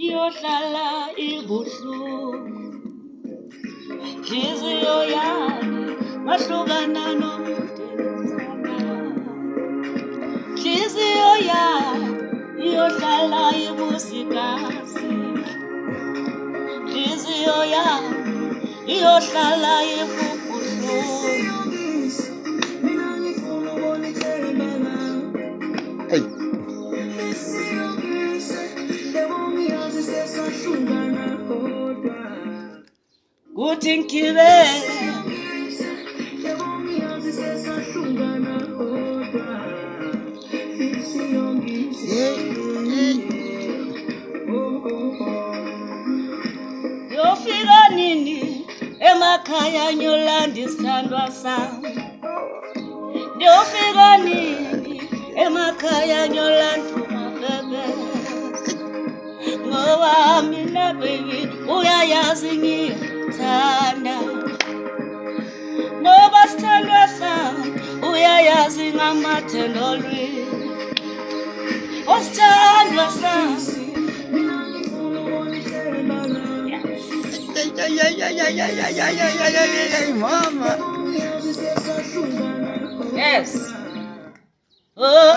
iyohlala ibuhlungu. Nhliziyo yami ngahlukana nomuntu engimthanda. Nhliziyo yami iyohlala ibusigazi. Nhliziyo yami iyohlala ibubuhlungu. Hey. Kuthi ngigibele yofika nini emakhaya ngiyolanda isithandwa sami. Yofika nini emakhaya ngiyolanda umabebe. Ngoba mina baby uyayazi ngiyithanda. Ngoba sithandwa sami uyayazi ngamathendolwi. Osithandwa sami Mama. yes. Oh.